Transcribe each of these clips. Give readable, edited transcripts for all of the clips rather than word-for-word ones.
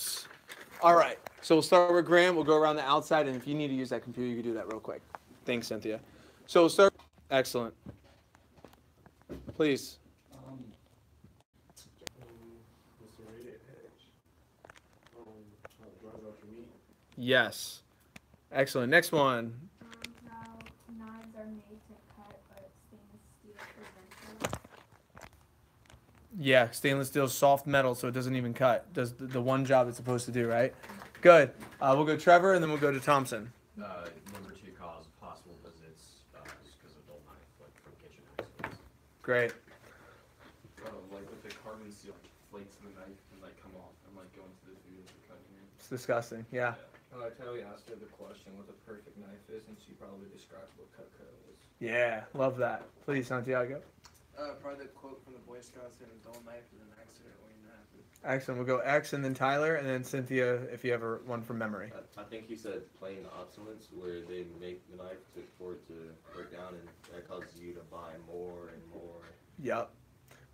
knives. All right. So we'll start with Graham. We'll go around the outside, and if you need to use that computer, you can do that real quick. Thanks, Cynthia. So we'll start. Excellent. Please. Yes. Excellent. Next one. Now, knives are made to cut, but stainless steel prevents it. Yeah, stainless steel is soft metal, so it doesn't even cut. Does the one job it's supposed to do, right? Good. We'll go Trevor, and then we'll go to Thompson. Number 2 cause of possible visits is because of dull knife, like from kitchen accidents. Great. Like with the carbon steel, flakes in the knife can like come off and like go into the food as you're cutting it. It's disgusting. Yeah. I totally asked her the question what the perfect knife is, and she probably described what Cutco is. Yeah. Love that. Please, Santiago. Probably the quote from the Boy Scouts saying a dull knife is an accident waiting to happen. Excellent. We'll go X, and then Tyler, and then Cynthia, if you have one from memory. I think he said plain obsolescence, where they make the knife for it to break down, and that causes you to buy more and more. Yep.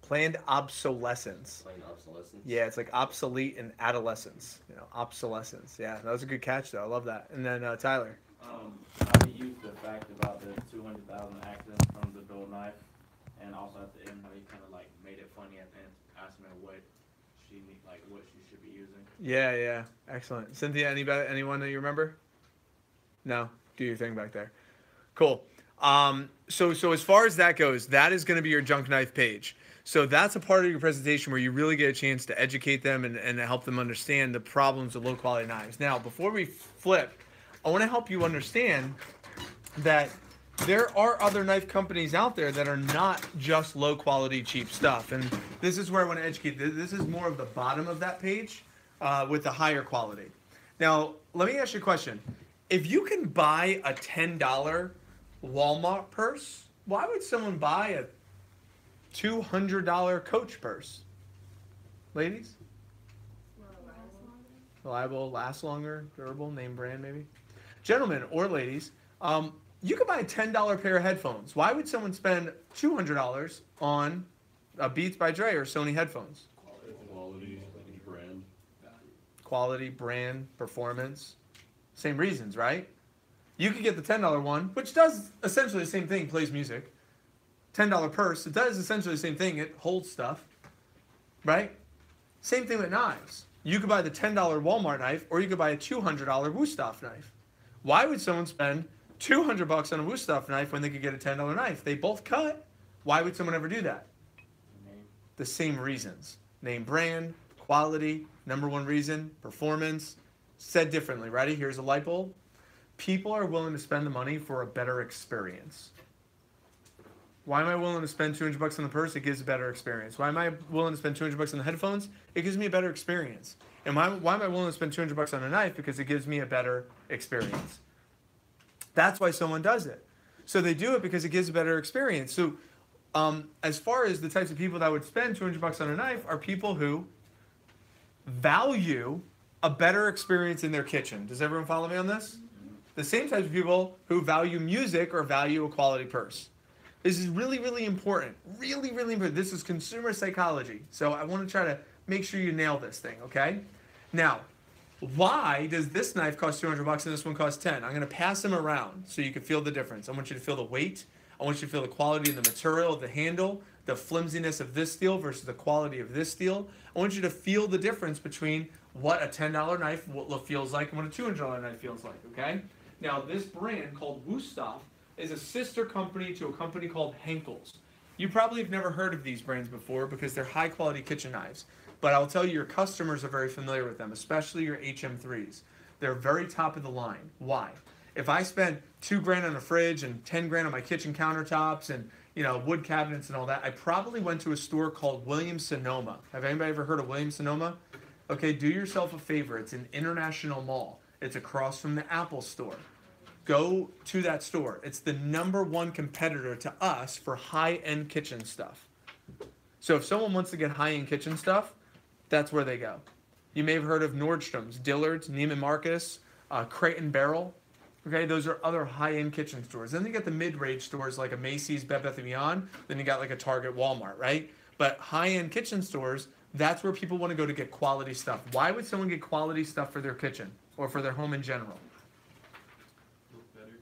Planned obsolescence. Plain obsolescence. Yeah, it's like obsolete and adolescence. Obsolescence. Yeah, that was a good catch, though. I love that. And then Tyler. I would use the fact about the 200,000 accidents from the dull knife, and also at the end how he kind of like made it funny at the end, asking her what she should be using. Yeah. Excellent. Cynthia, anyone that you remember? No? Do your thing back there. Cool. So as far as that goes, that is going to be your junk knife page. So that's a part of your presentation where you really get a chance to educate them and help them understand the problems of low quality knives. Now, before we flip, I want to help you understand that there are other knife companies out there that are not just low quality, cheap stuff. And this is where I want to educate. This is more of the bottom of that page with the higher quality. Now, let me ask you a question. If you can buy a $10 Walmart purse, why would someone buy a $200 Coach purse? Ladies? Reliable, lasts longer, durable, name brand maybe. Gentlemen or ladies, you could buy a $10 pair of headphones. Why would someone spend $200 on a Beats by Dre or Sony headphones? Quality, brand, performance. Same reasons, right? You could get the $10 one, which does essentially the same thing, plays music. $10 purse, it does essentially the same thing, it holds stuff, right? Same thing with knives. You could buy the $10 Walmart knife, or you could buy a $200 Wusthof knife. Why would someone spend $200 on a Wusthof knife when they could get a $10 knife? They both cut. Why would someone ever do that? The same reasons. Name brand, quality, number one reason, performance. Said differently, ready? Here's a light bulb. People are willing to spend the money for a better experience. Why am I willing to spend $200 on the purse? It gives a better experience. Why am I willing to spend $200 on the headphones? It gives me a better experience. And why am I willing to spend $200 on a knife? Because it gives me a better experience. That's why someone does it. So they do it because it gives a better experience. So as far as the types of people that would spend $200 on a knife are people who value a better experience in their kitchen. Does everyone follow me on this? The same types of people who value music or value a quality purse. This is really, really important. Really, really important. This is consumer psychology. So I want to try to make sure you nail this thing, okay? Now, why does this knife cost $200 and this one cost $10? I'm going to pass them around so you can feel the difference. I want you to feel the weight. I want you to feel the quality of the material of the handle, the flimsiness of this steel versus the quality of this steel. I want you to feel the difference between what a $10 knife feels like and what a $200 knife feels like, okay? Now, this brand called Wusthof is a sister company to a company called Henckels. You probably have never heard of these brands before because they're high-quality kitchen knives. But I'll tell you, your customers are very familiar with them, especially your HM3s. They're very top of the line. Why? If I spend $2,000 on a fridge and $10,000 on my kitchen countertops and wood cabinets and all that, I probably went to a store called Williams-Sonoma. Have anybody ever heard of Williams-Sonoma? Okay, do yourself a favor. It's an international mall. It's across from the Apple store. Go to that store. It's the #1 competitor to us for high-end kitchen stuff. So if someone wants to get high-end kitchen stuff, that's where they go. You may have heard of Nordstrom's, Dillard's, Neiman Marcus, Crate and Barrel. Okay, those are other high-end kitchen stores. Then you get the mid-range stores like a Macy's, Bed Bath & Beyond. Then you got like a Target, Walmart, right? But high-end kitchen stores, That's where people want to go to get quality stuff. Why would someone get quality stuff for their kitchen or for their home in general? Look better.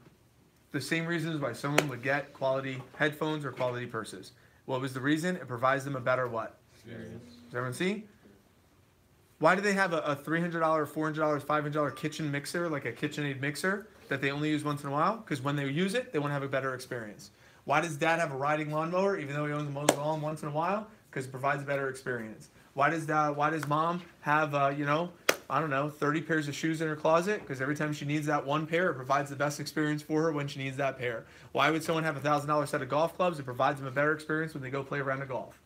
The same reasons why someone would get quality headphones or quality purses. What was the reason? It provides them a better what? Experience. Does everyone see? Why do they have a $300, $400, $500 kitchen mixer, like a KitchenAid mixer, that they only use once in a while? Because when they use it, they want to have a better experience. Why does dad have a riding lawnmower, even though he owns a mows lawn once in a while? Because it provides a better experience. Why does mom have, I don't know, 30 pairs of shoes in her closet? Because every time she needs that one pair, it provides the best experience for her when she needs that pair. Why would someone have a $1,000 set of golf clubs? It provides them a better experience when they go play a round of golf.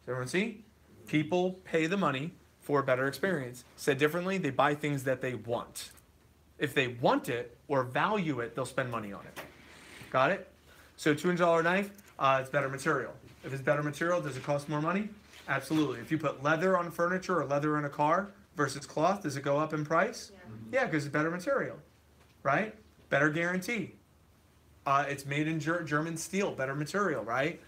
Does everyone see? People pay the money for a better experience. Said differently, they buy things that they want. If they want it or value it, they'll spend money on it. Got it? So $200 knife, it's better material. If it's better material, does it cost more money? Absolutely. If you put leather on furniture or leather in a car versus cloth, does it go up in price? Yeah, because it's better material, right? Better guarantee. It's made in German steel, better material, right?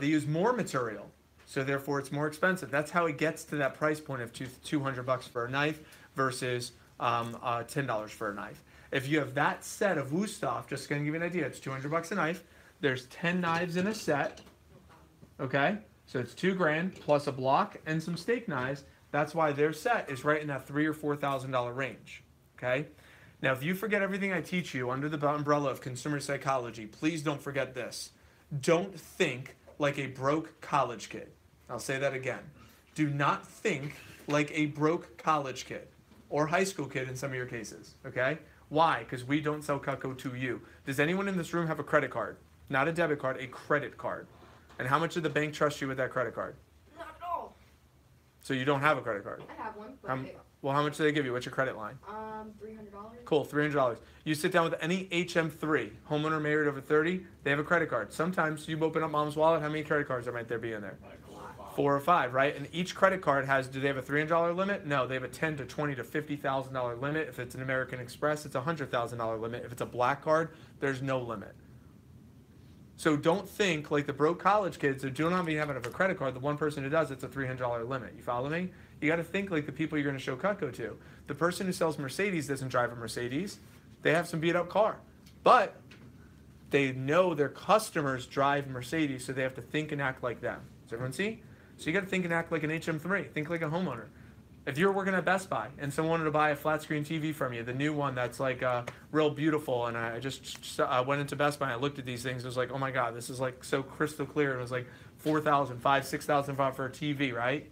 They use more material, so therefore it's more expensive. That's how it gets to that price point of $200 for a knife versus $10 for a knife. If you have that set of Wusthof, just gonna give you an idea, it's $200 a knife. There's 10 knives in a set, okay? So it's $2,000 plus a block and some steak knives. That's why their set is right in that $3,000 or $4,000 range, okay? Now, if you forget everything I teach you under the umbrella of consumer psychology, please don't forget this. Don't think like a broke college kid. I'll say that again. Do not think like a broke college kid or high school kid in some of your cases, okay? Why? Because we don't sell Cutco to you. Does anyone in this room have a credit card? Not a debit card, a credit card. And how much did the bank trust you with that credit card? Not at all. So you don't have a credit card. I have one, but Well, how much do they give you? What's your credit line? $300. Cool, $300. You sit down with any HM3, homeowner married over 30, they have a credit card. Sometimes you open up mom's wallet, how many credit cards might there be in there? 4 or 5, right? And each credit card has, do they have a $300 limit? No, they have a $10,000 to $20,000 to $50,000 limit. If it's an American Express, it's a $100,000 limit. If it's a black card, there's no limit. So don't think like the broke college kids who do not even have a credit card. The one person who does, it's a $300 limit. You follow me? You got to think like the people you're going to show Cutco to. The person who sells Mercedes doesn't drive a Mercedes. They have some beat up car. But they know their customers drive Mercedes, so they have to think and act like them. Does everyone see? So you got to think and act like an HM3. Think like a homeowner. If you're working at Best Buy and someone wanted to buy a flat screen TV from you, the new one that's like real beautiful, and I just went into Best Buy and I looked at these things, it was like, oh my God, this is like so crystal clear. It was like $4,000, $6,000 for a TV, right?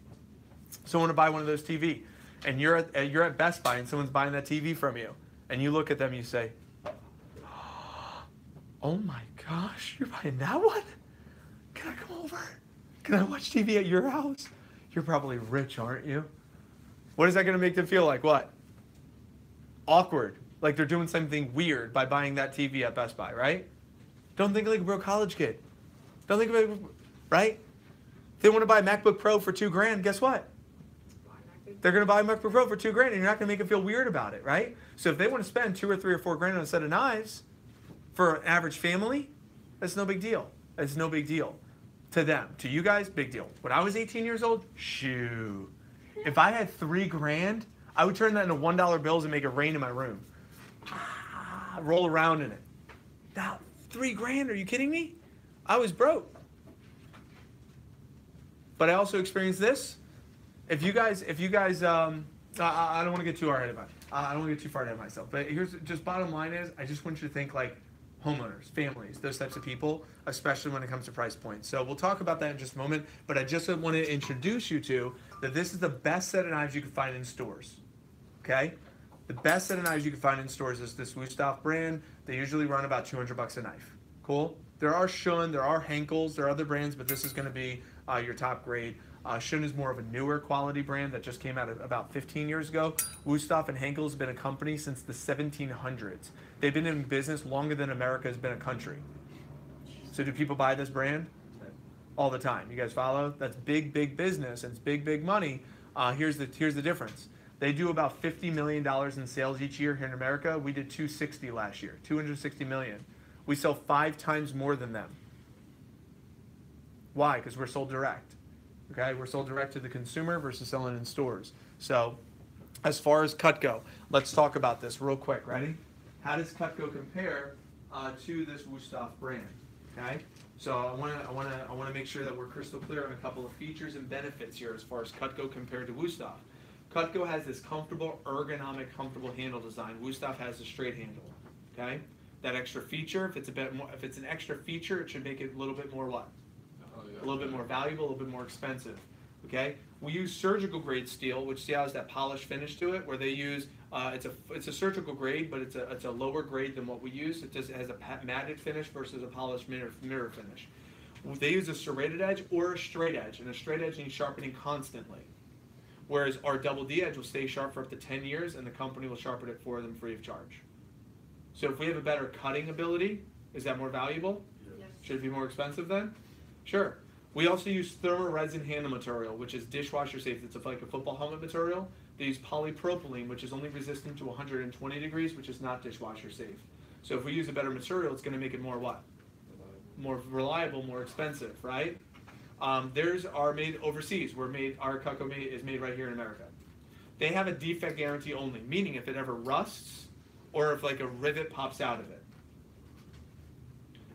Someone to buy one of those TV, and you're at Best Buy and someone's buying that TV from you, and you look at them and you say, oh my gosh, you're buying that one? Can I come over? Can I watch TV at your house? You're probably rich, aren't you? What is that going to make them feel like? What? Awkward. Like they're doing something weird by buying that TV at Best Buy, right? Don't think like a broke college kid. Don't think about it, right? If they want to buy a MacBook Pro for $2,000, guess what? They're going to buy a MacBook Pro for $2,000, and you're not going to make them feel weird about it, right? So if they want to spend $2,000 or $3,000 or $4,000 on a set of knives for an average family, that's no big deal. It's no big deal to them. To you guys, big deal. When I was 18 years old, shoo. If I had $3,000, I would turn that into $1 bills and make it rain in my room. Roll around in it. Now, $3,000? Are you kidding me? I was broke. But I also experienced this. If you guys, I don't want to get too far ahead of myself. I don't want to get too far ahead of myself. But here's just bottom line is, I just want you to think like homeowners, families, those types of people, especially when it comes to price points. So we'll talk about that in just a moment, but I just want to introduce you to that this is the best set of knives you can find in stores, okay? The best set of knives you can find in stores is this Wusthof brand. They usually run about $200 a knife. Cool? There are Shun, there are Henckels, there are other brands, but this is going to be your top grade. Shun is more of a newer quality brand that just came out about 15 years ago. Wusthof and Henckels have been a company since the 1700s. They've been in business longer than America has been a country. So do people buy this brand? All the time. You guys follow? That's big, big business, and it's big, big money. Here's the difference. They do about $50 million in sales each year here in America. We did 260 last year, 260 million. We sell 5 times more than them. Why? Because we're sold direct. Okay, we're sold direct to the consumer versus selling in stores. So, as far as Cutco, let's talk about this real quick. Ready? How does Cutco compare to this Wusthof brand? Okay, so I want to make sure that we're crystal clear on a couple of features and benefits here as far as Cutco compared to Wusthof. Cutco has this comfortable, ergonomic, comfortable handle design. Wusthof has a straight handle. Okay, that extra feature, if it's a bit more, if it's an extra feature, it should make it a little bit more what? A little bit more valuable, a little bit more expensive. Okay, we use surgical grade steel, which see how has that polished finish to it, where they use it's a surgical grade, but it's a lower grade than what we use. It has a matted finish versus a polished mirror finish. They use a serrated edge or a straight edge, and a straight edge needs sharpening constantly. Whereas our double D edge will stay sharp for up to 10 years, and the company will sharpen it for them free of charge. So if we have a better cutting ability, is that more valuable? Yes. Should it be more expensive then? Sure. We also use thermoresin handle material, which is dishwasher safe. It's like a football helmet material. They use polypropylene, which is only resistant to 120 degrees, which is not dishwasher safe. So if we use a better material, it's going to make it more what? More reliable, more expensive, right? Theirs are made overseas. Our Cutco is made right here in America. They have a defect guarantee only, meaning if it ever rusts or if like a rivet pops out of it.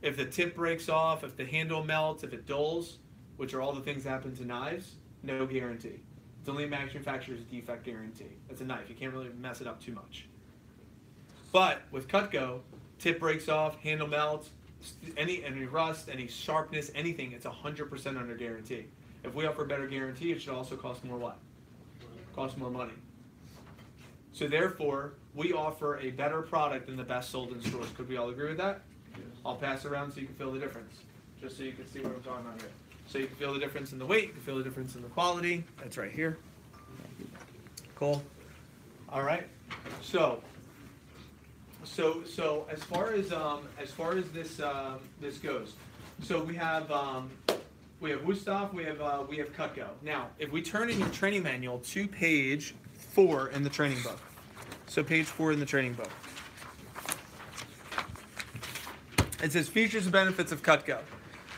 If the tip breaks off, if the handle melts, if it dulls, which are all the things that happen to knives, no guarantee. It's only a manufacturer's defect guarantee. That's a knife. You can't really mess it up too much. But with Cutco, tip breaks off, handle melts, any rust, any sharpness, anything, it's 100% under guarantee. If we offer a better guarantee, it should also cost more what? Cost more money. So therefore, we offer a better product than the best sold in stores. Could we all agree with that? I'll pass it around so you can feel the difference, just so you can see what I'm talking about here. So you can feel the difference in the weight, you can feel the difference in the quality. That's right here. Cool. All right. So as far as this goes, so we have Wusthof, we have Cutco. Now, if we turn in your training manual to page 4 in the training book, so page 4 in the training book. It says features and benefits of Cutco.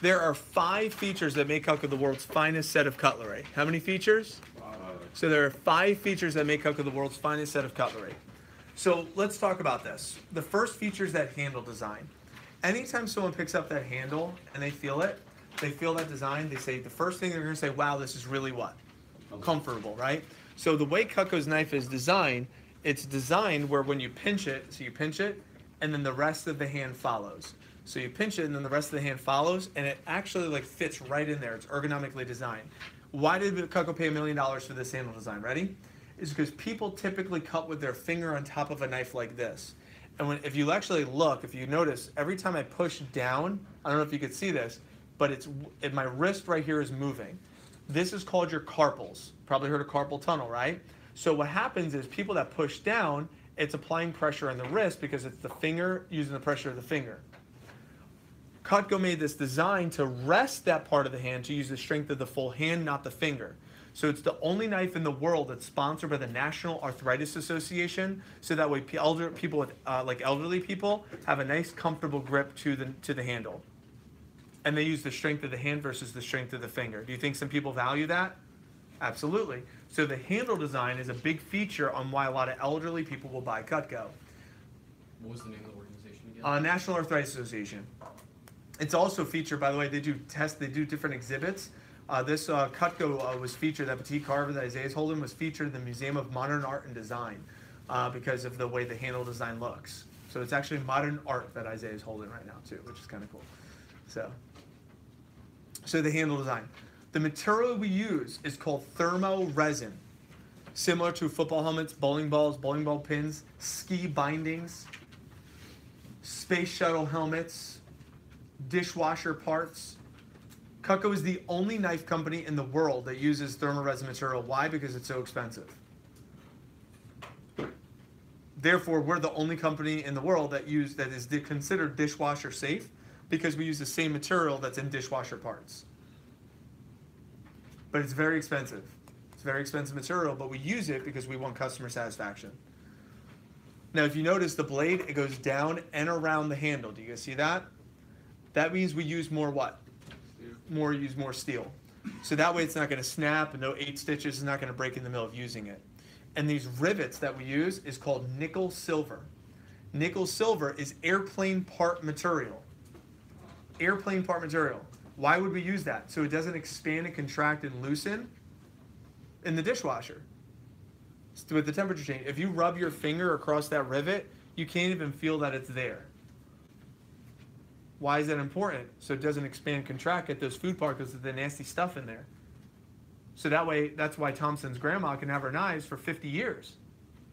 There are 5 features that make Cutco the world's finest set of cutlery. How many features? So there are 5 features that make Cutco the world's finest set of cutlery. So let's talk about this. The first feature is that handle design. Anytime someone picks up that handle and they feel it, they feel that design, they say, the first thing they're going to say, wow, this is really what? Comfortable, right? So the way Cutco's knife is designed, it's designed where when you pinch it, so you pinch it, and then the rest of the hand follows. So you pinch it, and then the rest of the hand follows, and it actually like fits right in there. It's ergonomically designed. Why did Cutco pay $1 million for this handle design? Ready? Is because people typically cut with their finger on top of a knife like this. And if you actually look, if you notice, every time I push down, I don't know if you could see this, but my wrist right here is moving. This is called your carpals. Probably heard of carpal tunnel, right? So what happens is people that push down, it's applying pressure on the wrist because it's the finger using the pressure of the finger. Cutco made this design to rest that part of the hand to use the strength of the full hand, not the finger. So it's the only knife in the world that's sponsored by the National Arthritis Association, so that way people with like elderly people have a nice, comfortable grip to the handle. And they use the strength of the hand versus the strength of the finger. Do you think some people value that? Absolutely. So the handle design is a big feature on why a lot of elderly people will buy Cutco. What was the name of the organization again? National Arthritis Association. It's also featured, by the way, they do different exhibits. This Cutco was featured, that petite carver that Isaiah's holding was featured in the Museum of Modern Art and Design because of the way the handle design looks. So it's actually modern art that Isaiah's holding right now too, which is kind of cool. So the handle design. The material we use is called thermoresin, similar to football helmets, bowling balls, bowling ball pins, ski bindings, space shuttle helmets, dishwasher parts. Cutco is the only knife company in the world that uses thermoresin material. Why? Because it's so expensive. Therefore, we're the only company in the world that is considered dishwasher safe because we use the same material that's in dishwasher parts. But it's very expensive. It's very expensive material, but we use it because we want customer satisfaction. Now, if you notice the blade, it goes down and around the handle. Do you guys see that? That means we use more what? Use more steel. So that way it's not going to snap, and no 8 stitches is not going to break in the middle of using it. And these rivets that we use is called nickel silver. Nickel silver is airplane part material. Airplane part material. Why would we use that? So it doesn't expand and contract and loosen in the dishwasher. With the temperature change, if you rub your finger across that rivet, you can't even feel that it's there. Why is that important? So it doesn't expand and contract, get those food particles with the nasty stuff in there. So that way, that's why Thompson's grandma can have her knives for 50 years,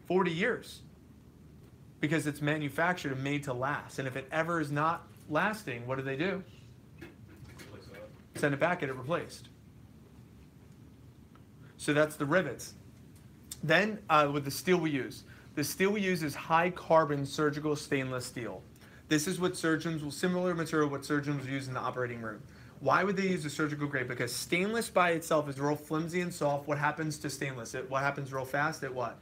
40 years. Because it's manufactured and made to last. And if it ever is not lasting, what do? Send it back, get it replaced. So that's the rivets. Then with the steel we use. The steel we use is high carbon surgical stainless steel. This is what surgeons will, similar material what surgeons will use in the operating room. Why would they use a surgical grade? Because stainless by itself is real flimsy and soft. What happens to stainless? What happens real fast? It what?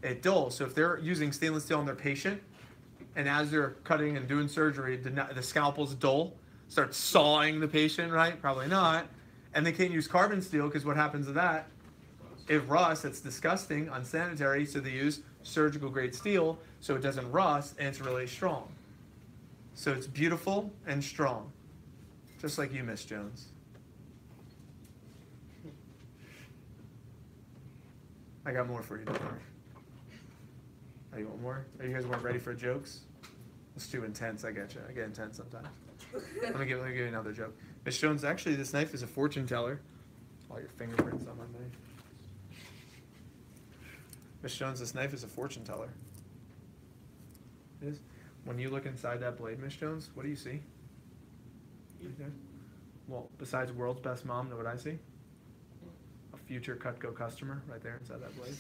It dulls. So if they're using stainless steel on their patient, and as they're cutting and doing surgery, the scalpel's dull, start sawing the patient, right? Probably not. And they can't use carbon steel because what happens to that? It rusts. It's disgusting, unsanitary. So they use surgical grade steel so it doesn't rust and it's really strong. So it's beautiful and strong, just like you, Miss Jones. I got more for you, don't worry. Oh, you want more? Are you guys weren't ready for jokes? It's too intense. I get you. I get intense sometimes. Let me give you another joke. Miss Jones, actually, this knife is a fortune teller. All your fingerprints on my knife. Miss Jones, this knife is a fortune teller. It is. When you look inside that blade, Miss Jones, what do you see? Right there. Well, besides world's best mom, know what I see? A future Cutco customer right there inside that blade.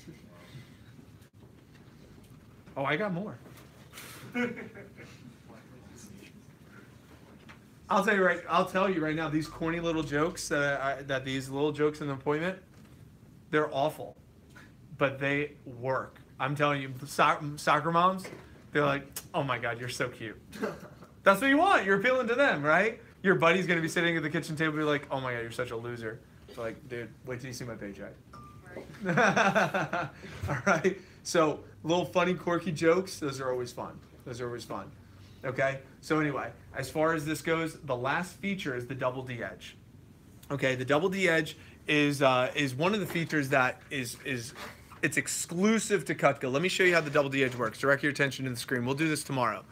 Oh, I got more. I'll tell you right now, these corny little jokes that these little jokes in the appointment, they're awful, but they work. I'm telling you, soccer moms, they're like, oh my God, you're so cute. That's what you want. You're appealing to them, right? Your buddy's gonna be sitting at the kitchen table, you're like, oh my God, you're such a loser. So like, dude, wait till you see my paycheck. Right. All right. So little funny, quirky jokes, those are always fun. Okay. So anyway, as far as this goes, the last feature is the double D edge. Okay. The double D edge is one of the features that is it's exclusive to Cutco. Let me show you how the double D edge works. Direct your attention to the screen. We'll do this tomorrow.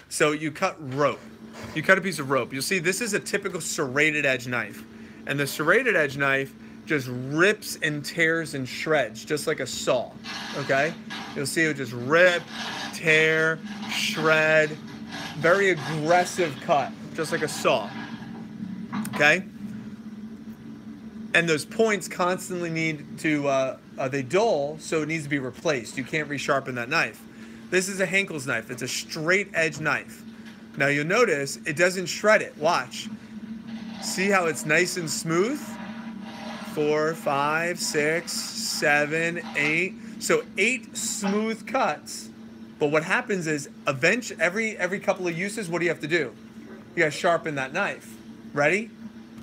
So you cut rope. You cut a piece of rope. You'll see this is a typical serrated edge knife. And the serrated edge knife just rips and tears and shreds, just like a saw, okay? You'll see it just rip, tear, shred, very aggressive cut, just like a saw, okay? And those points constantly need to, they dull, so it needs to be replaced. You can't resharpen that knife. This is a Henkel's knife. It's a straight edge knife. Now you'll notice it doesn't shred it. Watch. See how it's nice and smooth? 4, 5, 6, 7, 8. So 8 smooth cuts. But what happens is eventually, every couple of uses, what do you have to do? You got to sharpen that knife. Ready?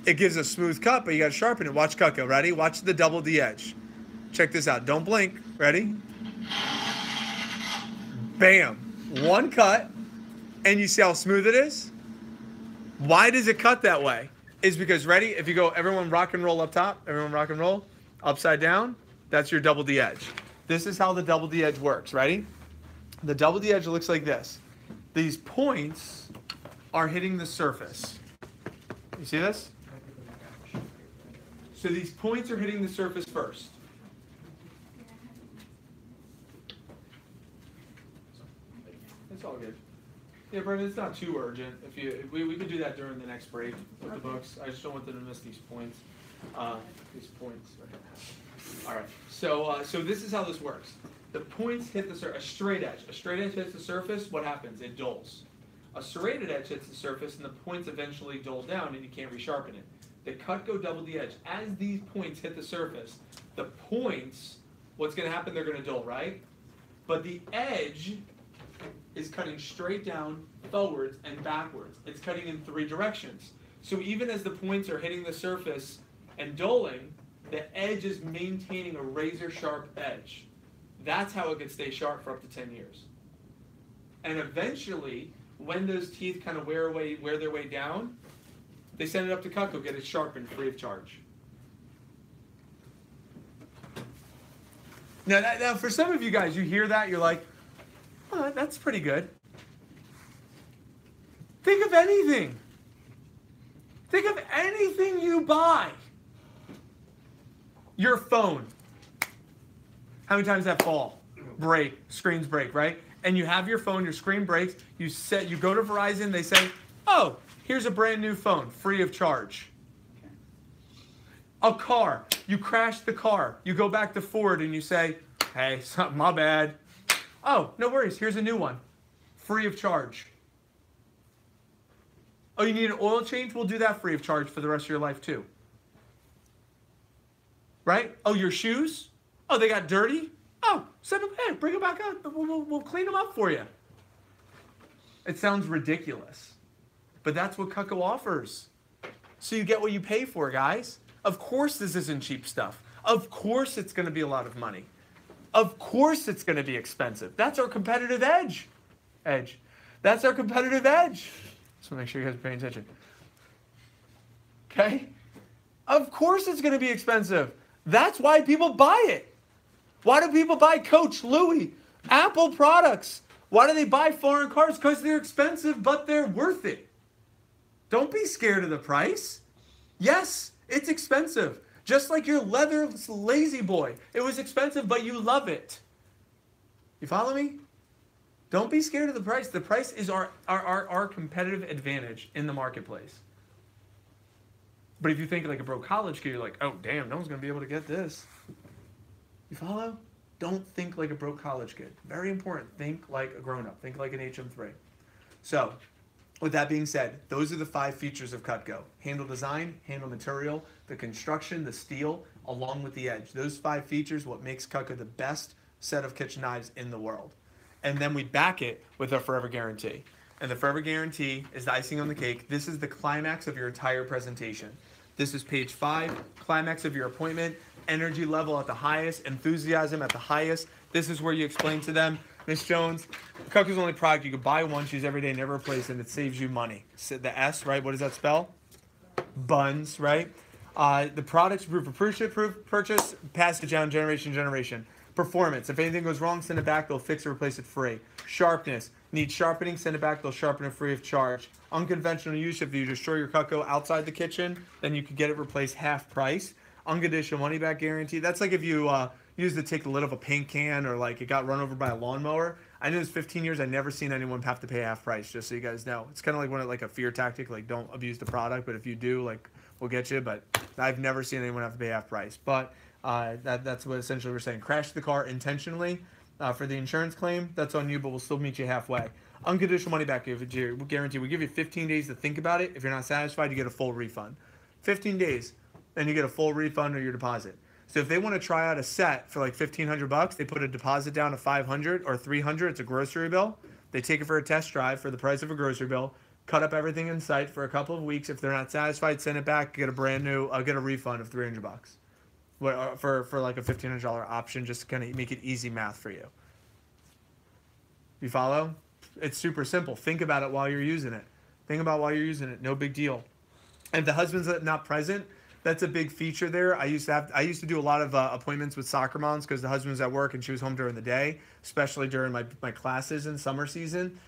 It gives a smooth cut, but you got to sharpen it. Watch Cutco. Ready? Watch the double D edge. Check this out. Don't blink. Ready? Bam. One cut. And you see how smooth it is? Why does it cut that way? Is because, ready? If you go, everyone rock and roll up top. Everyone rock and roll. Upside down. That's your double D edge. This is how the double D edge works. Ready? The double D edge looks like this. These points are hitting the surface. You see this? So these points are hitting the surface first. It's all good. Yeah, Brendan, it's not too urgent. If we could do that during the next break with the books. I just don't want them to miss these points. These points. All right. So this is how this works. The points hit the surface. A straight edge. A straight edge hits the surface. What happens? It dulls. A serrated edge hits the surface, and the points eventually dull down, and you can't resharpen it. The Cutco double D edge. As these points hit the surface, the points, what's going to happen? They're going to dull, right? But the edge is cutting straight down, forwards, and backwards. It's cutting in 3 directions. So even as the points are hitting the surface And doling, the edge is maintaining a razor sharp edge. That's how it can stay sharp for up to 10 years. And eventually, when those teeth kind of wear their way down, they send it up to Cutco, get it sharpened free of charge. Now, for some of you guys, you hear that, you're like, oh, that's pretty good. Think of anything. Think of anything you buy. Your phone. How many times does that fall? Break, screens break, right? And you have your phone, your screen breaks, you go to Verizon, they say, oh, here's a brand new phone, free of charge. A car, you crash the car, you go back to Ford and you say, hey, my bad. Oh, no worries, here's a new one, free of charge. Oh, you need an oil change? We'll do that free of charge for the rest of your life too. Right? Oh, your shoes? Oh, they got dirty? Oh, send them, hey, bring them back up. We'll clean them up for you. It sounds ridiculous, but that's what Cutco offers. So you get what you pay for, guys. Of course this isn't cheap stuff. Of course it's going to be a lot of money. Of course it's going to be expensive. That's our competitive edge. That's our competitive edge. So make sure you guys are paying attention. Okay? Of course it's going to be expensive. That's why people buy it. Why do people buy Coach, Louis, Apple products? Why do they buy foreign cars? Because they're expensive, but they're worth it. Don't be scared of the price. Yes, it's expensive. Just like your leather Lazy Boy. It was expensive, but you love it. You follow me? Don't be scared of the price. The price is our competitive advantage in the marketplace. But if you think like a broke college kid, you're like, oh, damn, no one's going to be able to get this. You follow? Don't think like a broke college kid. Very important. Think like a grown-up. Think like an HM3. So, with that being said, those are the 5 features of Cutco. Handle design, handle material, the construction, the steel, along with the edge. Those 5 features, what makes Cutco the best set of kitchen knives in the world. And then we back it with our Forever Guarantee. And the Forever Guarantee is the icing on the cake. This is the climax of your entire presentation. This is page 5, climax of your appointment, energy level at the highest, enthusiasm at the highest. This is where you explain to them, Miss Jones, Cutco's only product you can buy once, use every day, never replace, and it saves you money. So the S, right? What does that spell? Buns, right? The product's proof of purchase, passage down generation to generation. Performance, if anything goes wrong, send it back, they'll fix it, replace it free. Sharpness, need sharpening, send it back, they'll sharpen it free of charge. Unconventional use, if you destroy your Cutco outside the kitchen, then you can get it replaced half price. Unconditional money back guarantee, that's like if you use to take the lid of a paint can or like it got run over by a lawnmower. I know it's 15 years, I've never seen anyone have to pay half price, just so you guys know. It's kind of like one of like a fear tactic, like don't abuse the product, but if you do, like we'll get you, but I've never seen anyone have to pay half price. But that's what essentially we're saying. Crash the car intentionally for the insurance claim, that's on you, but we'll still meet you halfway. Unconditional money back guarantee. We give you 15 days to think about it. If you're not satisfied, you get a full refund. 15 days, then you get a full refund of your deposit. So if they want to try out a set for like $1,500, they put a deposit down of $500 or $300. It's a grocery bill. They take it for a test drive for the price of a grocery bill. Cut up everything in sight for a couple of weeks. If they're not satisfied, send it back. Get a brand new. Get a refund of $300. For like a $1,500 option, just to kind of make it easy math for you. You follow? It's super simple. Think about it while you're using it. Think about while you're using it. No big deal. If the husband's not present, that's a big feature there. I used to do a lot of appointments with soccer moms because the husband was at work and she was home during the day, especially during my classes in summer season.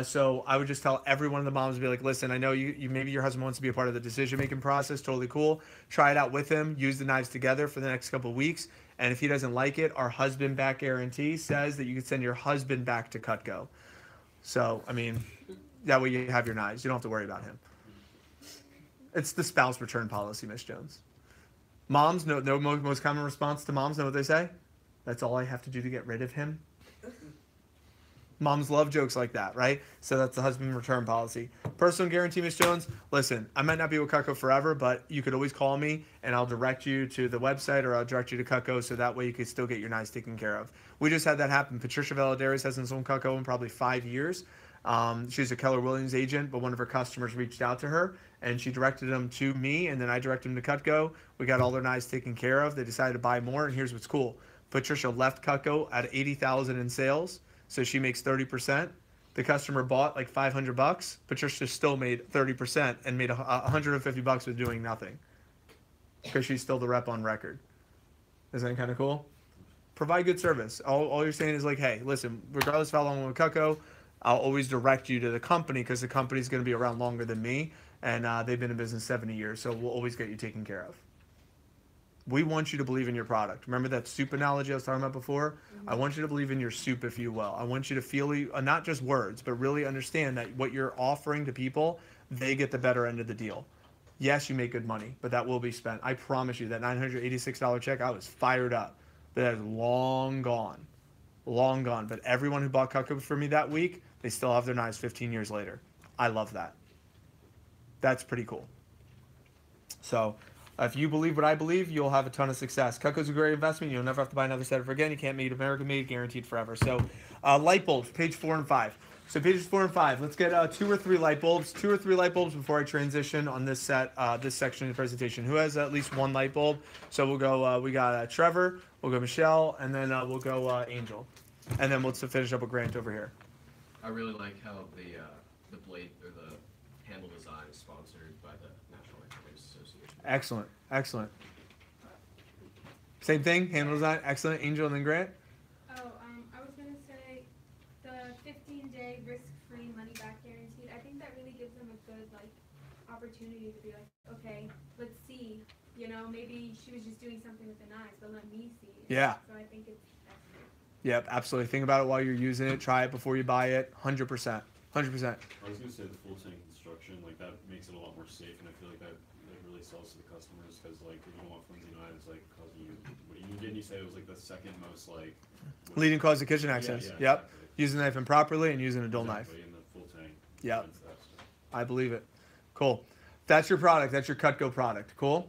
So I would just tell every one of the moms, be like, listen, I know you maybe your husband wants to be a part of the decision-making process. Totally cool. Try it out with him. Use the knives together for the next couple of weeks. And if he doesn't like it, our husband back guarantee says that you can send your husband back to Cutco. So, I mean, that way you have your knives. You don't have to worry about him. It's the spouse return policy, Miss Jones. Moms, most common response to moms, know what they say? That's all I have to do to get rid of him. Moms love jokes like that, right? So that's the husband return policy. Personal guarantee, Miss Jones. Listen, I might not be with Cutco forever, but you could always call me and I'll direct you to the website or I'll direct you to Cutco so that way you can still get your knives taken care of. We just had that happen. Patricia Valadares hasn't sold Cutco in probably 5 years. She's a Keller Williams agent, but one of her customers reached out to her and she directed them to me, and then I directed them to Cutco. We got all their knives taken care of. They decided to buy more, and here's what's cool. Patricia left Cutco at 80,000 in sales, so she makes 30%. The customer bought like $500. Patricia still made 30% and made $150 with doing nothing, because she's still the rep on record. Isn't that kind of cool? Provide good service. All you're saying is like, hey, listen, regardless of how long I'm with Cutco, I'll always direct you to the company, because the company's going to be around longer than me, and they've been in business 70 years, so we'll always get you taken care of. We want you to believe in your product. Remember that soup analogy I was talking about before? I want you to believe in your soup, if you will. I want you to feel, not just words, but really understand that what you're offering to people, they get the better end of the deal. Yes, you make good money, but that will be spent. I promise you, that $986 check, I was fired up. But that is long gone. Long gone. But everyone who bought Cutco from me that week, they still have their knives 15 years later. I love that. That's pretty cool. So if you believe what I believe, you'll have a ton of success. Cutco's a great investment. You'll never have to buy another set ever again. You can't make it American made, guaranteed forever. So light bulbs, page 4 and 5. So pages 4 and 5. Let's get 2 or 3 light bulbs. 2 or 3 light bulbs before I transition on this set, this section of the presentation. Who has at least 1 light bulb? So we'll go. We got Trevor. We'll go Michelle, and then we'll go Angel, and then we'll finish up with Grant over here. I really like how the blade or the handle design is sponsored by the National Knife Association. Excellent, excellent. Same thing. Handle design, excellent. Angel, and then Grant. Oh, I was gonna say the 15-day risk-free money-back guaranteed. I think that really gives them a good opportunity to be like, okay, let's see. You know, maybe she was just doing something with the knives, but let me see. Yeah. So I think it's excellent. Yep, absolutely. Think about it while you're using it. Try it before you buy it. 100%. 100%. I was gonna say the full tank construction, that makes it a lot more safe, and I feel like that really sells to the customers, because if you don't want flimsy knives causing you. Didn't you say it was the second most leading cause of kitchen accidents? Yeah, yep. Exactly. Using the knife improperly and using a dull knife. In the full tank. Yep. I believe it. Cool. That's your product. That's your Cutco product. Cool.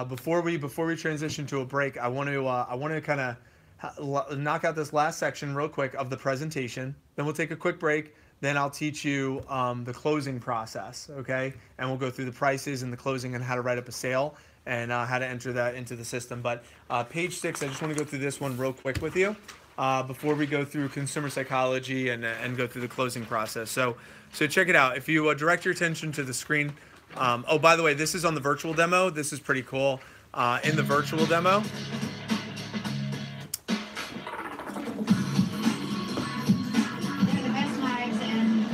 Before we transition to a break, I want to kind of knock out this last section real quick of the presentation. Then we'll take a quick break. Then I'll teach you the closing process, okay? And we'll go through the prices and the closing and how to write up a sale and how to enter that into the system. But page 6, I just want to go through this one real quick with you before we go through consumer psychology and go through the closing process. So check it out. If you direct your attention to the screen. Oh, by the way, this is on the virtual demo. This is pretty cool. In the virtual demo. They're the best knives, and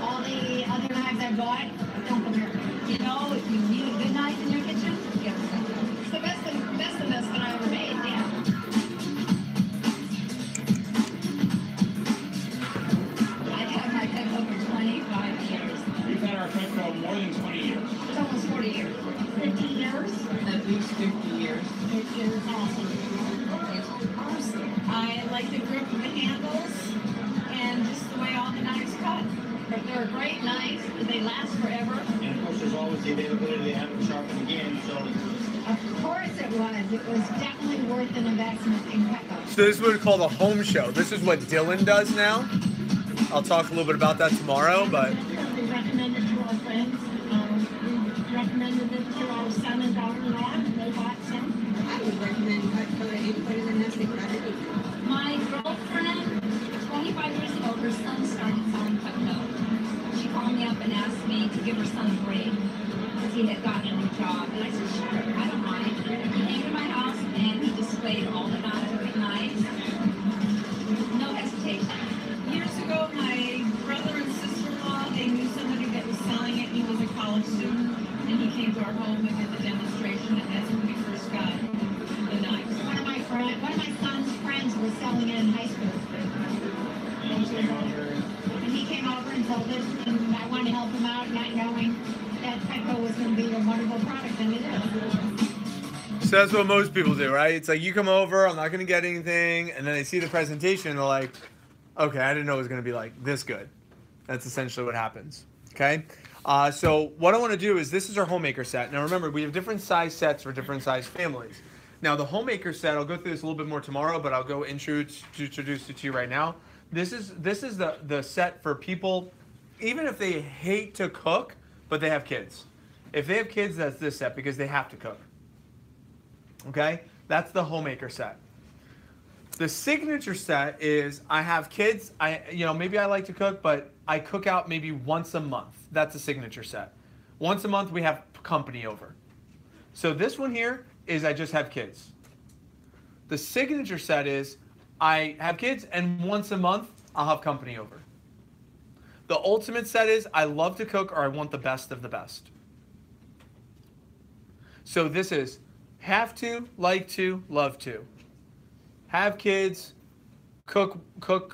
all the other knives I bought don't compare. You know, if you need a good knife in your kitchen, get it. It's the best that I ever made, yeah. I've had my Cutco for 25 years. We've had our Cutco more than 20 years. It's almost 40 years. 50 years? At least 50 years. 50 years, awesome. I like the grip of the handles and just the way all the knives cut. But they're great knives. They last forever. And of course, there's always the availability to have them sharpened again. So, of course it was. It was definitely worth an investment in Cutco. So this is what we call the home show. This is what Dylan does now. I'll talk a little bit about that tomorrow, but. We recommended it to our friends. We recommended it to our son and daughter-in-law. They bought some. I would recommend Cutco to anybody that has the credit. My girlfriend, 25 years ago, her son started selling Cutco. She called me up and asked me to give her son a break because he had gotten a new job. And I said, sure, I don't mind. He came to my house and he displayed all the knives. No hesitation. Years ago, my brother and sister-in-law, they knew somebody that was selling it. He was a college student, and he came to our home and did the demonstration, and that's when we first got the knives. One of my son's friends was selling it in high school. And he came over and told us, and I wanted to help him out, not knowing that Cutco was going to be a wonderful product, and it is. So that's what most people do, right? It's like you come over, I'm not going to get anything, and then they see the presentation and they're like, okay, I didn't know it was going to be like this good. That's essentially what happens, okay? So what I want to do is this is our homemaker set. Now remember, we have different size sets for different size families. Now the homemaker set, I'll go through this a little bit more tomorrow, but I'll go introduce it to you right now. This is the set for people, even if they hate to cook, but they have kids. If they have kids, that's this set because they have to cook. Okay? That's the homemaker set. The signature set is I have kids, maybe I like to cook, but I cook out maybe once a month. That's a signature set. Once a month we have company over. So this one here is I just have kids. The signature set is I have kids and once a month I'll have company over. The ultimate set is I love to cook or I want the best of the best. So this is have to, like to, love to. Have kids, cook,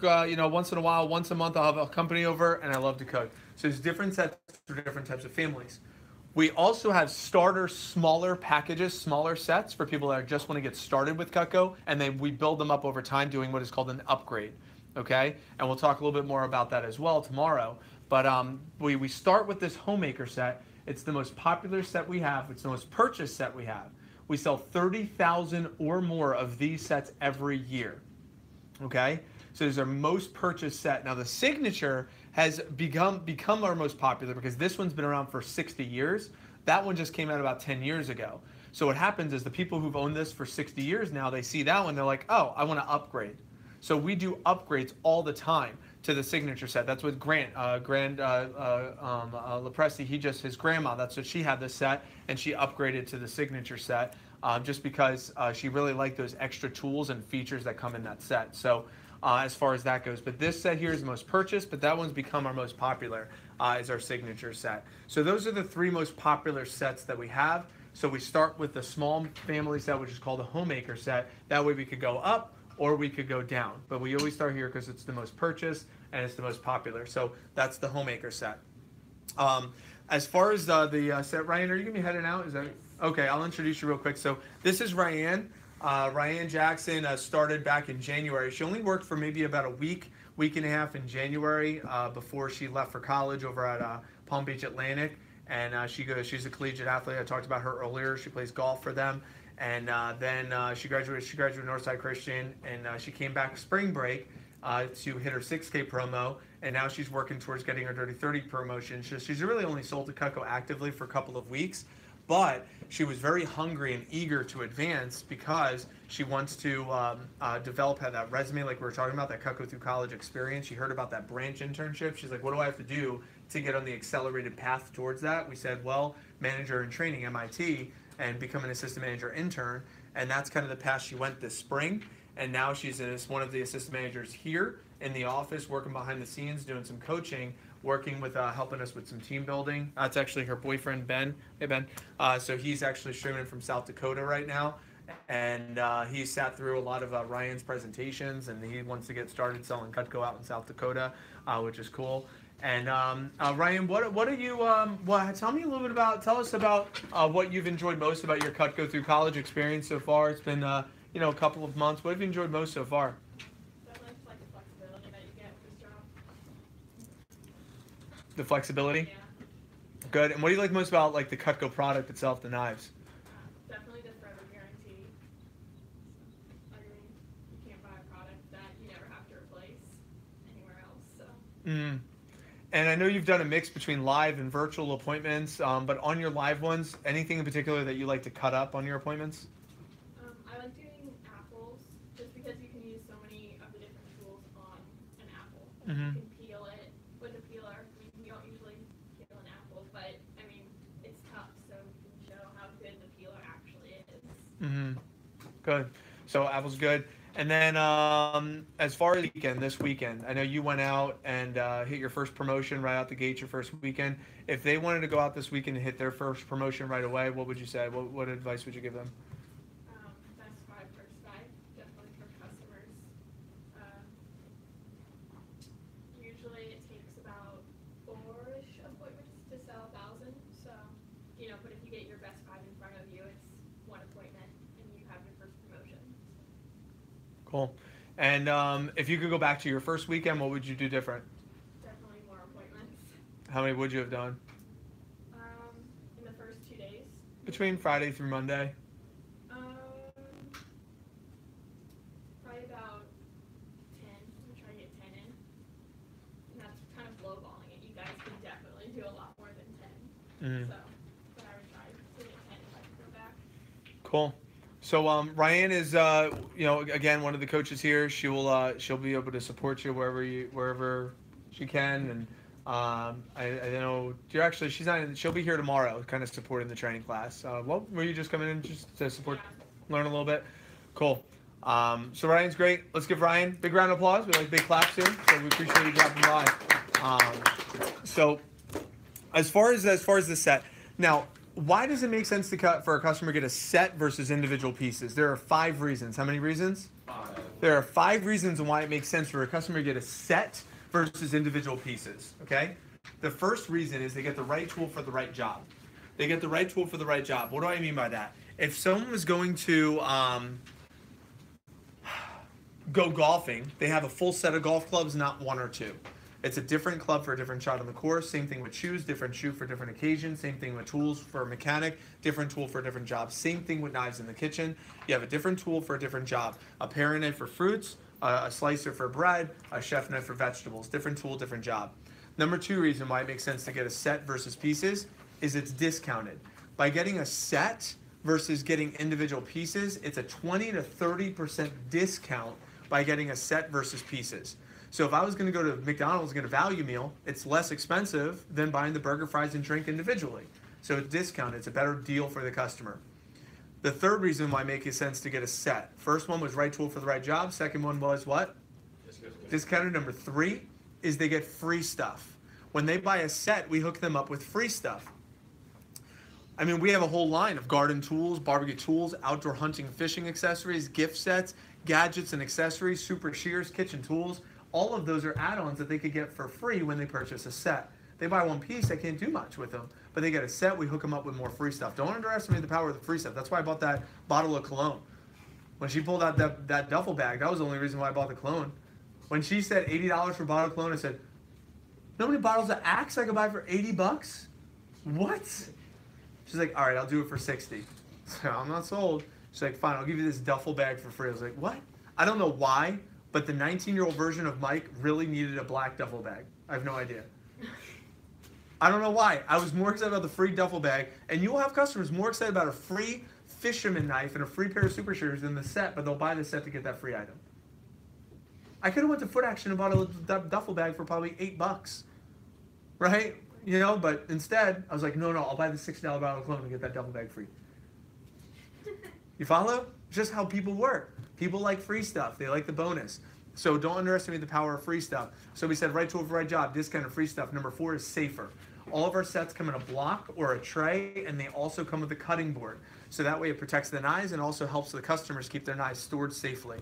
once in a while, once a month I'll have a company over and I love to cook. So there's different sets for different types of families. We also have starter, smaller packages, smaller sets for people that just want to get started with Cutco, and then we build them up over time doing what is called an upgrade, okay? And we'll talk a little bit more about that as well tomorrow. But we start with this homemaker set. It's the most popular set we have. It's the most purchased set we have. We sell 30,000 or more of these sets every year, okay? So this is our most purchased set. Now the signature has become our most popular because this one's been around for 60 years. That one just came out about 10 years ago. So what happens is the people who've owned this for 60 years now, they see that one, they're like, oh, I want to upgrade. So we do upgrades all the time to the signature set. That's what Lepresti, his grandma, that's what she had this set, and she upgraded to the signature set just because she really liked those extra tools and features that come in that set. So as far as that goes. But this set here is the most purchased, but that one's become our most popular is our signature set. So those are the three most popular sets that we have. So we start with the small family set, which is called a homemaker set. That way we could go up or we could go down. But we always start here because it's the most purchased and it's the most popular. So that's the homemaker set. As far as the set, Ryan, are you going to be heading out? Is that okay? I'll introduce you real quick. So this is Ryan. Ryan Jackson started back in January. She only worked for maybe about a week and a half in January before she left for college over at Palm Beach Atlantic. And she's a collegiate athlete. I talked about her earlier. She plays golf for them. And then she graduated Northside Christian, and she came back spring break to hit her 6K promo. And now she's working towards getting her Dirty 30 promotion. She's really only sold to Cutco actively for a couple of weeks. But she was very hungry and eager to advance because she wants to develop that resume like we were talking about, that Cutco through college experience. She heard about that branch internship. She's like, what do I have to do to get on the accelerated path towards that? We said, well, manager in training, MIT, and become an assistant manager intern. And that's kind of the path she went this spring. And now she's one of the assistant managers here in the office, working behind the scenes, doing some coaching, working with helping us with some team building. That's actually her boyfriend, Ben. Hey, Ben. So he's actually streaming from South Dakota right now. And he sat through a lot of Ryan's presentations, and he wants to get started selling Cutco out in South Dakota, which is cool. And Ryan, what are you? Tell us about what you've enjoyed most about your Cutco through college experience so far. It's been a couple of months. What have you enjoyed most so far? Definitely just like the flexibility that you get with this job. The flexibility. Yeah. Good. And what do you like most about like the Cutco product itself, the knives? Definitely the forever guarantee. I mean, you can't buy a product that you never have to replace anywhere else. So. And I know you've done a mix between live and virtual appointments, but on your live ones, anything in particular that you like to cut up on your appointments? I like doing apples just because you can use so many of the different tools on an apple. You can peel it with a peeler. I mean, you don't usually peel an apple, but I mean, it's tough, so you can show how good the peeler actually is. Good. So apple's good. And then as far as this weekend, I know you went out and hit your first promotion right out the gate, your first weekend. If they wanted to go out this weekend and hit their first promotion right away, what would you say? What advice would you give them? Best five, first five, definitely for customers. Usually it takes about 4-ish appointments to sell 1,000. So, but if you get your best five in front of you, it's one appointment and you have your first promotion. Cool. And if you could go back to your first weekend, what would you do different? Definitely more appointments. How many would you have done? In the first 2 days. Between Friday through Monday? Probably about 10. I'm trying to get 10 in. And that's kind of lowballing it. You guys can definitely do a lot more than 10. Cool. So Ryan is, again, one of the coaches here. She'll be able to support you wherever she can. And I know she's not. She'll be here tomorrow, kind of supporting the training class. Were you just coming in just to support, learn a little bit? Cool. So Ryan's great. Let's give Ryan a big round of applause. We like big claps here. So we appreciate you dropping by. So as far as the set, now, why does it make sense for a customer to get a set versus individual pieces? There are 5 reasons. How many reasons? 5. There are 5 reasons why it makes sense for a customer to get a set versus individual pieces, okay? The first reason is they get the right tool for the right job. They get the right tool for the right job. What do I mean by that? If someone was going to go golfing, they have a full set of golf clubs, not 1 or 2. It's a different club for a different shot on the course. Same thing with shoes, different shoe for different occasions. Same thing with tools for a mechanic, different tool for a different job. Same thing with knives in the kitchen. You have a different tool for a different job. A paring knife for fruits, a slicer for bread, a chef knife for vegetables. Different tool, different job. Number 2 reason why it makes sense to get a set versus pieces is it's discounted. By getting a set versus getting individual pieces, it's a 20 to 30% discount by getting a set versus pieces. So if I was going to go to McDonald's and get a value meal, it's less expensive than buying the burger, fries, and drink individually. So it's discounted. It's a better deal for the customer. The third reason why it makes sense to get a set. First one was right tool for the right job. Second one was what? Discounted. Number 3 is they get free stuff. When they buy a set, we hook them up with free stuff. I mean, we have a whole line of garden tools, barbecue tools, outdoor hunting and fishing accessories, gift sets, gadgets and accessories, super shears, kitchen tools. All of those are add-ons that they could get for free when they purchase a set. They buy one piece, they can't do much with them. But they get a set, we hook them up with more free stuff. Don't underestimate the power of the free stuff. That's why I bought that bottle of cologne. When she pulled out that duffel bag, that was the only reason why I bought the cologne. When she said $80 for a bottle of cologne, I said, "Know how many bottles of Axe I could buy for $80? What?" She's like, "All right, I'll do it for $60. So I'm not sold. She's like, "Fine, I'll give you this duffel bag for free." I was like, "What?" I don't know why, but the 19-year-old version of Mike really needed a black duffel bag. I have no idea. I don't know why. I was more excited about the free duffel bag, and you will have customers more excited about a free fisherman knife and a free pair of super shears than the set, but they'll buy the set to get that free item. I could have went to Foot Action and bought a duffel bag for probably $8, right? You know, but instead, I was like, no, I'll buy the $6 bottle of cologne and get that duffel bag free. You follow? Just how people work. People like free stuff. They like the bonus. So don't underestimate the power of free stuff. So we said right tool for right job, discounted free stuff. Number 4 is safer. All of our sets come in a block or a tray, and they also come with a cutting board. So that way it protects the knives and also helps the customers keep their knives stored safely.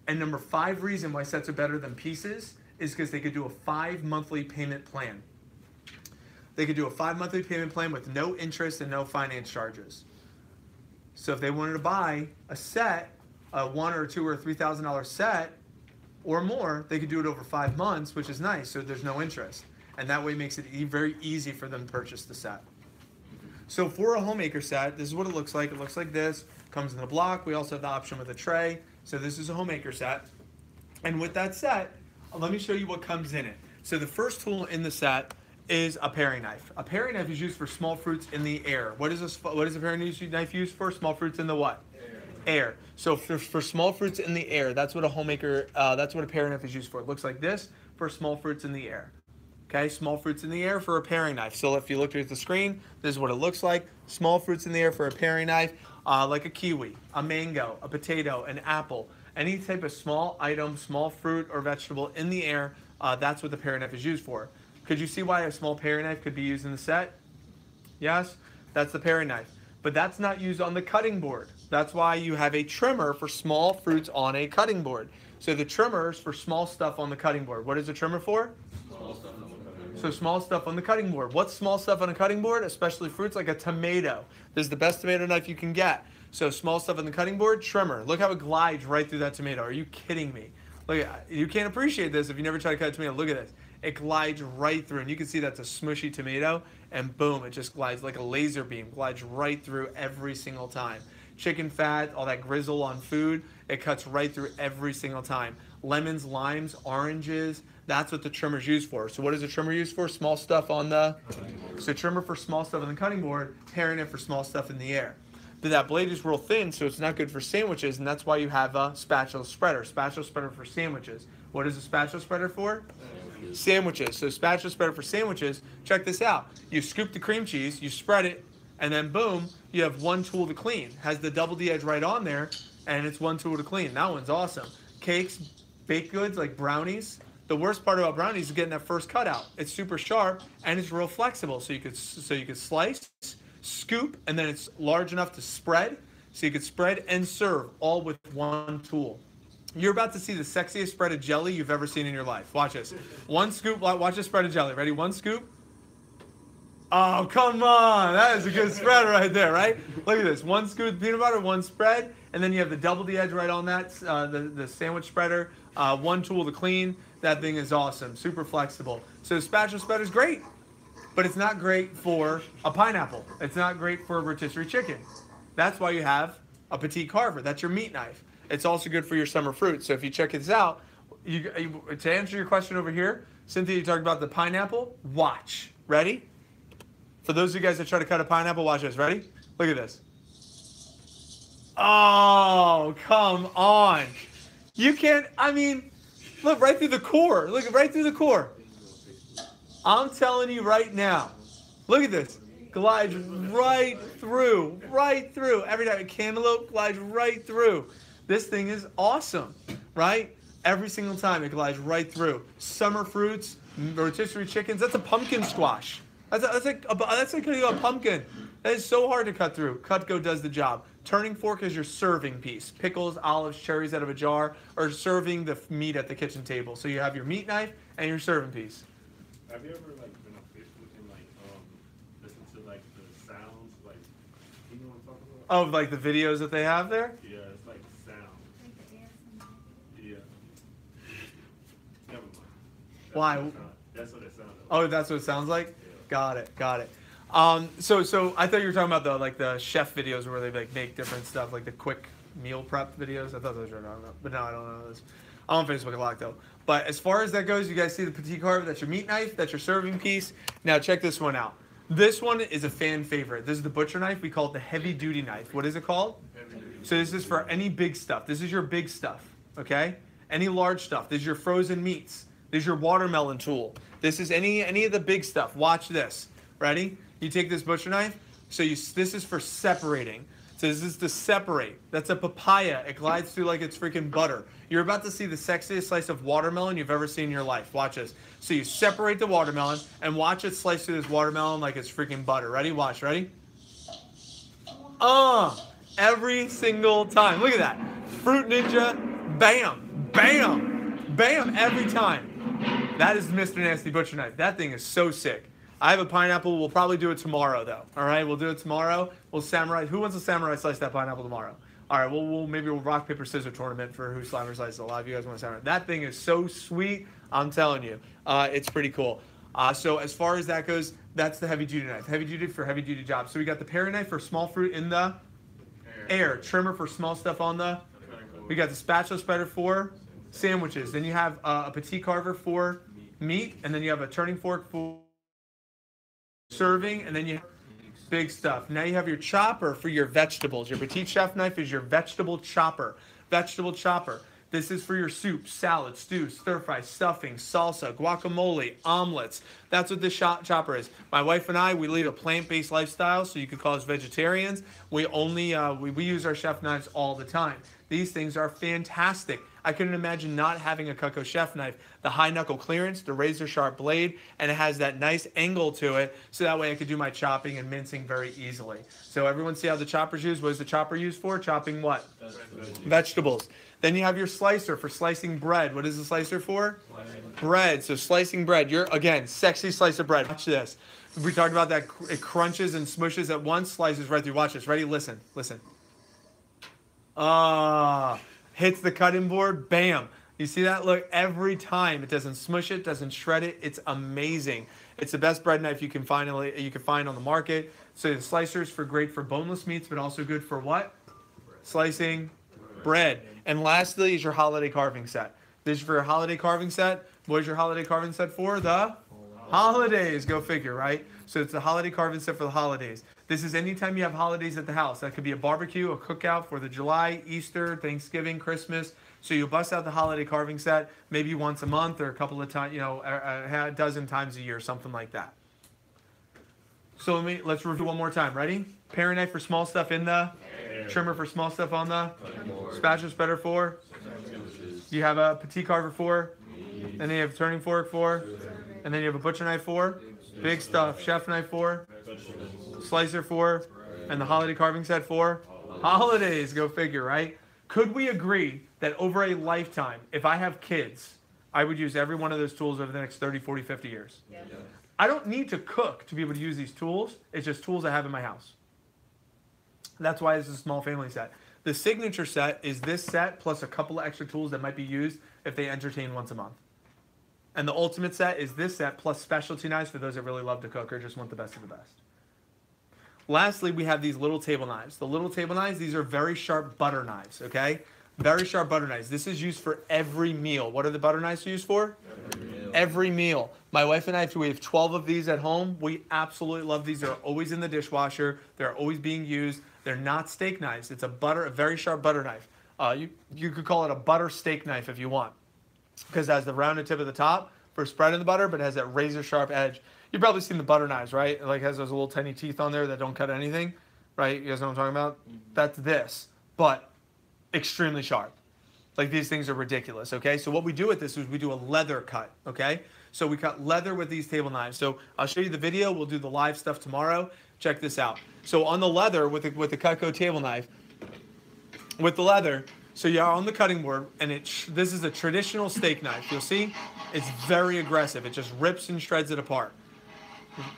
And number 5 reason why sets are better than pieces is because they could do a 5 monthly payment plan. They could do a 5 monthly payment plan with no interest and no finance charges. So if they wanted to buy a set, a $1,000 or $2,000 or $3,000 set or more, they could do it over 5 months, which is nice, so there's no interest. And that way makes it very easy for them to purchase the set. So for a homemaker set, this is what it looks like. It looks like this. Comes in a block. We also have the option with a tray. So this is a homemaker set. And with that set, let me show you what comes in it. So the first tool in the set is a paring knife. A paring knife is used for small fruits in the air. What is a paring knife used for? Small fruits in the what? Air. So for small fruits in the air, that's what a homemaker, that's what a paring knife is used for. It looks like this for small fruits in the air. Okay, small fruits in the air for a paring knife. So if you look at the screen, this is what it looks like. Small fruits in the air for a paring knife, like a kiwi, a mango, a potato, an apple, any type of small item, small fruit or vegetable in the air, that's what the paring knife is used for. Could you see why a small paring knife could be used in the set? Yes, that's the paring knife. But that's not used on the cutting board. That's why you have a trimmer for small fruits on a cutting board. So the trimmer is for small stuff on the cutting board. What is a trimmer for? Small stuff on the cutting board. So small stuff on the cutting board. What's small stuff on a cutting board? Especially fruits like a tomato. This is the best tomato knife you can get. So small stuff on the cutting board, trimmer. Look how it glides right through that tomato. Are you kidding me? Look, you can't appreciate this if you never try to cut a tomato. Look at this. It glides right through, and you can see that's a smushy tomato, and boom, it just glides like a laser beam, glides right through every single time. Chicken fat, all that grizzle on food, it cuts right through every single time. Lemons, limes, oranges, that's what the trimmer's used for. So what is the trimmer used for? Small stuff on the, so trimmer for small stuff on the cutting board, paring it for small stuff in the air. but that blade is real thin, so it's not good for sandwiches, and that's why you have a spatula spreader. Spatula spreader for sandwiches. What is a spatula spreader for? Sandwiches. So spatula spreader for sandwiches, check this out. You scoop the cream cheese, you spread it, and then boom, you have one tool to clean. Has the double D edge right on there, and it's one tool to clean. That one's awesome. Cakes, baked goods like brownies. The worst part about brownies is getting that first cut out. It's super sharp and it's real flexible. So you could slice, scoop, and then it's large enough to spread. So you could spread and serve all with one tool. You're about to see the sexiest spread of jelly you've ever seen in your life. Watch this. One scoop. Watch this spread of jelly. Ready? One scoop. Oh, come on. That is a good spread right there, right? Look at this. One scoop of peanut butter, one spread, and then you have the double D edge right on that, the sandwich spreader. One tool to clean. That thing is awesome. Super flexible. So spatula spreader is great, but it's not great for a pineapple. It's not great for a rotisserie chicken. That's why you have a petite carver. That's your meat knife. It's also good for your summer fruit. So if you check this out, to answer your question over here, Cynthia, you talked about the pineapple. Watch. Ready? For those of you guys that try to cut a pineapple, watch this. Ready? Look at this. Oh, come on. You can't, I mean, look right through the core. Look right through the core. I'm telling you right now. Look at this. Glides right through. Every time a cantaloupe glides right through. This thing is awesome, right? Every single time it glides right through. Summer fruits, rotisserie chickens. That's a pumpkin squash. That's like a pumpkin. That is so hard to cut through. Cutco does the job. Turning fork is your serving piece. Pickles, olives, cherries out of a jar, or serving the meat at the kitchen table. So you have your meat knife and your serving piece. Have you ever like been on Facebook and like listen to like the sounds, like, you know what I'm talking about? Oh, like the videos that they have there? Yeah, it's like sound. Yeah. Never mind. Why? That's what it sounded like. Oh, that's what it sounds like? Yeah. Got it. So I thought you were talking about the chef videos where they like make different stuff, like the quick meal prep videos. I thought those were talking about, but no, I don't know those. I'm on Facebook a lot though. But as far as that goes, you guys see the petite carver. That's your meat knife. That's your serving piece. Now check this one out. This one is a fan favorite. This is the butcher knife. We call it the heavy duty knife. What is it called? So this is for any big stuff. This is your big stuff. Okay? Any large stuff. This is your frozen meats. This is your watermelon tool. This is any of the big stuff. Watch this. Ready? You take this butcher knife. So this is for separating. So this is to separate. That's a papaya. It glides through like it's freaking butter. You're about to see the sexiest slice of watermelon you've ever seen in your life. Watch this. So you separate the watermelon and watch it slice through this watermelon like it's freaking butter. Ready? Watch. Ready? Every single time. Look at that. Fruit Ninja. Bam. Bam. Bam. Every time. That is Mr. Nasty Butcher Knife. That thing is so sick. I have a pineapple. We'll probably do it tomorrow, though. All right, we'll do it tomorrow. We'll samurai. Who wants to samurai slice that pineapple tomorrow? All right, maybe we'll rock paper scissors tournament for who samurai slices. A lot of you guys want to samurai. That thing is so sweet. I'm telling you, it's pretty cool. So as far as that goes, that's the heavy duty knife. Heavy duty for heavy duty jobs. So we got the paring knife for small fruit in the air. Trimmer for small stuff on the. We got the spatula spreader for sandwiches. Then you have a petite carver for meat, and then you have a turning fork for serving, and then you have big stuff. Now you have your chopper for your vegetables. Your petite chef knife is your vegetable chopper. Vegetable chopper. This is for your soup, salad, stews, stir fry, stuffing, salsa, guacamole, omelets. That's what this chopper is. My wife and I, we lead a plant-based lifestyle, so you could call us vegetarians. We only we use our chef knives all the time. These things are fantastic. I couldn't imagine not having a Cutco chef knife. The high knuckle clearance, the razor sharp blade, and it has that nice angle to it, so that way I could do my chopping and mincing very easily. So everyone see how the chopper's used? What is the chopper used for? Chopping what? Vegetables. Then you have your slicer for slicing bread. What is the slicer for? Bread. So slicing bread. Again, sexy slice of bread. Watch this. We talked about that. It crunches and smushes at once, slices right through. Watch this. Ready? Listen. Listen. Hits the cutting board. Bam. You see that? Look, every time. It doesn't smush it, doesn't shred it. It's amazing. It's the best bread knife you can find on the market. So the slicers great for boneless meats, but also good for what? Slicing bread. And lastly is your holiday carving set. This is for your holiday carving set. What is your holiday carving set for? The holidays. Go figure, right? So it's the holiday carving set for the holidays. This is anytime you have holidays at the house. That could be a barbecue, a cookout for the July, Easter, Thanksgiving, Christmas. So you bust out the holiday carving set maybe once a month or a couple of times, a dozen times a year, something like that. So let's review one more time. Ready? Paring knife for small stuff in the, trimmer for small stuff on the, spatula spreader for, you have a petite carver for, and then you have a turning fork for, and then you have a butcher knife for, big stuff, chef knife for, slicer for, and the holiday carving set for, holidays, go figure, right? Could we agree that over a lifetime, if I have kids, I would use every one of those tools over the next 30, 40, 50 years? Yes. I don't need to cook to be able to use these tools. It's just tools I have in my house. That's why this is a small family set. The signature set is this set plus a couple of extra tools that might be used if they entertain once a month. And the ultimate set is this set plus specialty knives for those that really love to cook or just want the best of the best. Lastly, we have these little table knives. The little table knives, these are very sharp butter knives, okay? Very sharp butter knives. This is used for every meal. What are the butter knives used for? Every meal. My wife and I, we have 12 of these at home. We absolutely love these. They're always in the dishwasher. They're always being used. They're not steak knives. It's a very sharp butter knife. You could call it a butter steak knife if you want, because it has the rounded tip at the top for spreading the butter, but it has that razor sharp edge. You've probably seen the butter knives, right? It like has those little tiny teeth on there that don't cut anything, right? You guys know what I'm talking about? That's this, but extremely sharp. Like these things are ridiculous, okay? So what we do with this is we do a leather cut, okay? So we cut leather with these table knives. So I'll show you the video. We'll do the live stuff tomorrow. Check this out. So on the leather with the Cutco table knife, with the leather, so you're on the cutting board, and this is a traditional steak knife. You'll see it's very aggressive. It just rips and shreds it apart.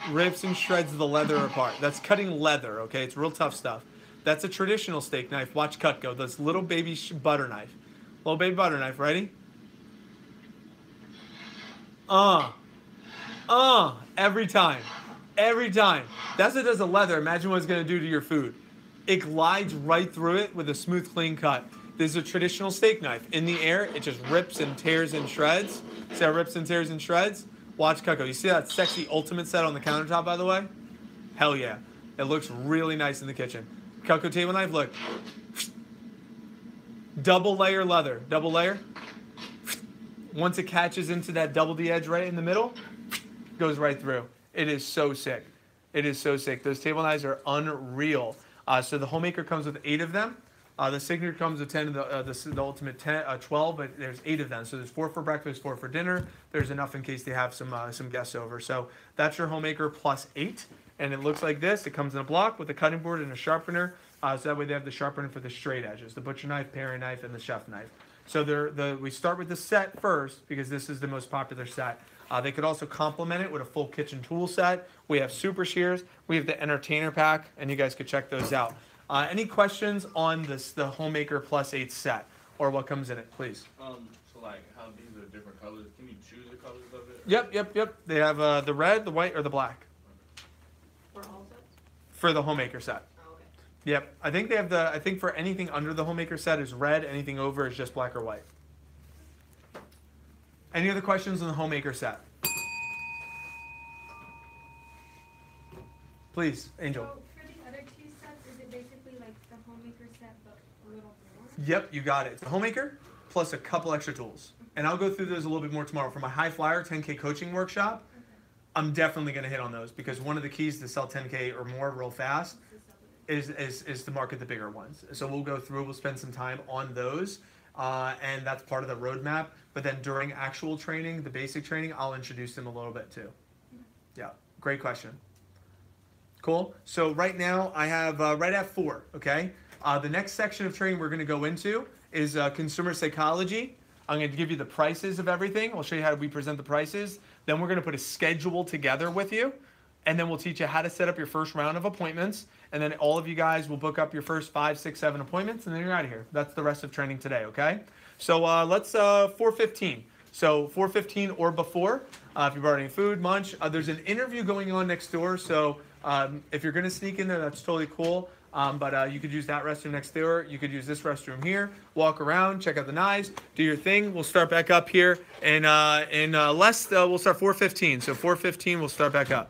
Rips and shreds the leather apart. That's cutting leather, okay? It's real tough stuff. That's a traditional steak knife. Watch Cutco. This little baby butter knife. Little baby butter knife. Ready? Every time. Every time. That's what it does to leather. Imagine what it's going to do to your food. It glides right through it with a smooth, clean cut. This is a traditional steak knife. In the air, it just rips and tears and shreds. See how it rips and tears and shreds? Watch Cutco. You see that sexy ultimate set on the countertop, by the way? Hell yeah. It looks really nice in the kitchen. Cutco table knife, look. Double layer leather. Double layer. Once it catches into that double D edge right in the middle, goes right through. It is so sick. It is so sick. Those table knives are unreal. So the Homemaker comes with 8 of them. The Signature comes with 10, the Ultimate 12, but there's 8 of them. So there's 4 for breakfast, 4 for dinner. There's enough in case they have some guests over. So that's your Homemaker plus 8. And it looks like this. It comes in a block with a cutting board and a sharpener. So that way they have the sharpener for the straight edges, the butcher knife, paring knife, and the chef knife. So we start with the set first because this is the most popular set. They could also complement it with a full kitchen tool set. We have super shears. We have the entertainer pack, and you guys could check those out. Any questions on the Homemaker plus 8 set or what comes in it, please? So like how these are different colors, can you choose the colors of it? Yep. They have the red, the white, or the black. For all sets? For the Homemaker set. Oh, okay. Yep. I think they have I think for anything under the Homemaker set is red. Anything over is just black or white. Any other questions on the Homemaker set? Please, Angel. So for the other 2 sets, is it basically like the Homemaker set but a little more? Yep, you got it. It's the Homemaker plus a couple extra tools. And I'll go through those a little bit more tomorrow. For my High Flyer 10K coaching workshop, I'm definitely going to hit on those because one of the keys to sell 10K or more real fast is to market the bigger ones. So we'll go through, we'll spend some time on those. And that's part of the roadmap. But then during actual training, the basic training, I'll introduce them a little bit too. Yeah, great question. Cool. So right now I have right at 4, okay? The next section of training we're going to go into is consumer psychology. I'm going to give you the prices of everything. I'll show you how we present the prices. Then we're going to put a schedule together with you. And then we'll teach you how to set up your first round of appointments. And then all of you guys will book up your first 5, 6, 7 appointments. And then you're out of here. That's the rest of training today, okay? So let's 4:15. So 4:15 or before, if you brought any food, munch. There's an interview going on next door. So if you're going to sneak in there, that's totally cool. But you could use that restroom next door. You could use this restroom here. Walk around, check out the knives, do your thing. We'll start back up here. And we'll start 4:15. So 4:15, we'll start back up.